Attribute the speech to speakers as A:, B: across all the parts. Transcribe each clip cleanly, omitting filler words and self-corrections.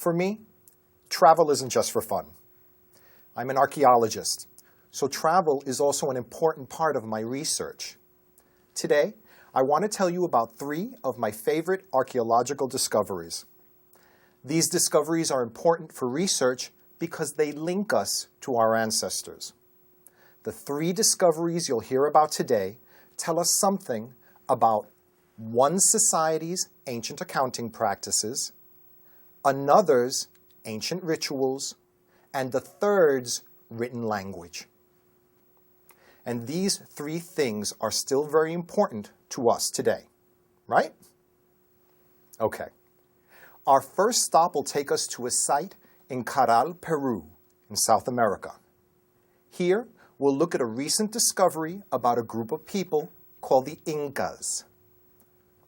A: For me, travel isn't just for fun. I'm an archaeologist, so travel is also an important part of my research. Today, I want to tell you about 3 of my favorite archaeological discoveries. These discoveries are important for research because they link us to our ancestors. The 3 discoveries you'll hear about today tell us something about one society's ancient accounting practices, another's ancient rituals, and the third's written language. And these 3 things are still very important to us today, right? Okay. Our first stop will take us to a site in Caral, Peru, in South America. Here, we'll look at a recent discovery about a group of people called the Incas.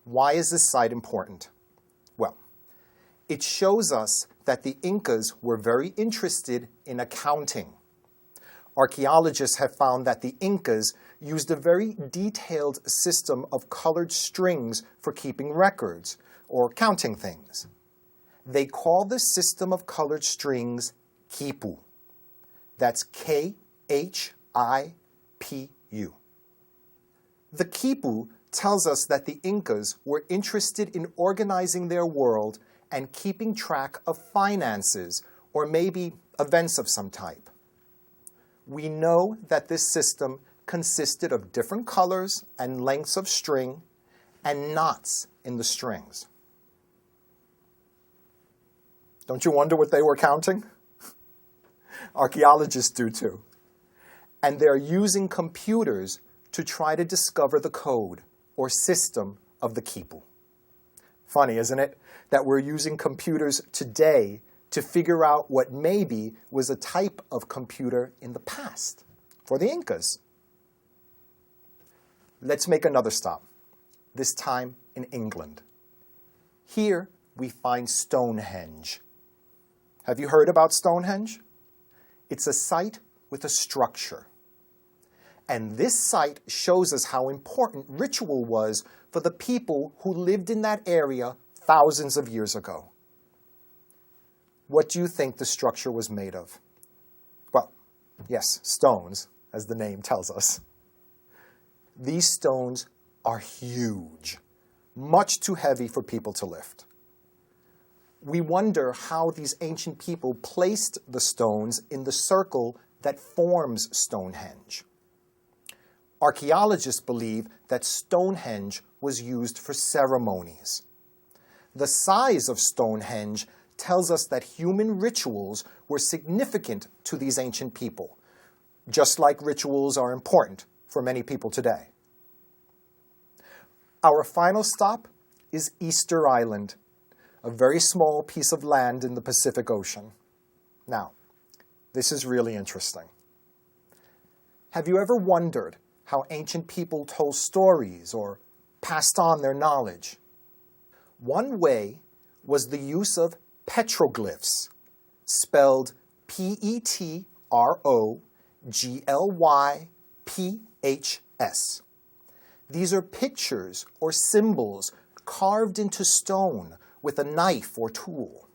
A: Why is this site important? Well, it shows us that the Incas were very interested in accounting. Archaeologists have found that the Incas used a very detailed system of colored strings for keeping records or counting things. They call this system of colored strings quipu. That's K-H-I-P-U. The quipu tells us that the Incas were interested in organizing their world and keeping track of finances or maybe events of some type. We know that this system consisted of different colors and lengths of string and knots in the strings. Don't you wonder what they were counting? Archaeologists do too. And they're using computers to try to discover the code or system of the quipu. Funny, isn't it, that we're using computers today to figure out what maybe was a type of computer in the past for the Incas. Let's make another stop, this time in England. Here we find Stonehenge. Have you heard about Stonehenge? It's a site with a structure. And this site shows us how important ritual was for the people who lived in that area thousands of years ago. What do you think the structure was made of? Well, yes, stones, as the name tells us. These stones are huge, much too heavy for people to lift. We wonder how these ancient people placed the stones in the circle that forms Stonehenge. Archaeologists believe that Stonehenge was used for ceremonies. The size of Stonehenge tells us that human rituals were significant to these ancient people, just like rituals are important for many people today. Our final stop is Easter Island, a very small piece of land in the Pacific Ocean. Now, this is really interesting. Have you ever wondered how ancient people told stories or passed on their knowledge? One way was the use of petroglyphs, spelled P-E-T-R-O-G-L-Y-P-H-S. These are pictures or symbols carved into stone with a knife or tool.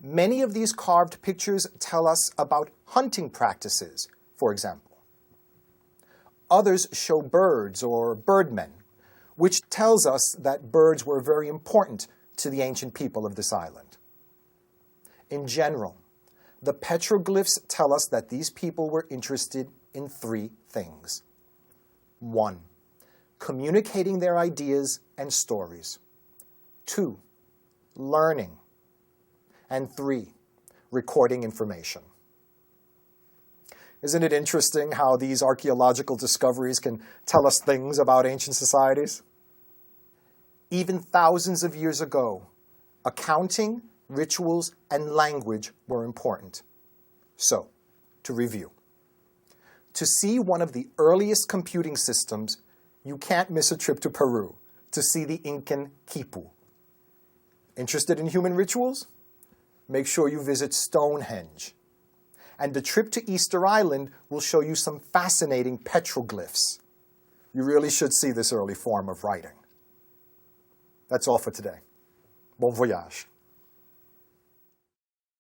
A: Many of these carved pictures tell us about hunting practices, for example. Others show birds or birdmen, which tells us that birds were very important to the ancient people of this island. In general, the petroglyphs tell us that these people were interested in 3 things. 1, communicating their ideas and stories. 2, learning. And 3, recording information. Isn't it interesting how these archaeological discoveries can tell us things about ancient societies? Even thousands of years ago, accounting, rituals, and language were important. So, to review. To see one of the earliest computing systems, you can't miss a trip to Peru to see the Incan quipu. Interested in human rituals? Make sure you visit Stonehenge. And the trip to Easter Island will show you some fascinating petroglyphs. You really should see this early form of writing. That's all for today. Bon voyage.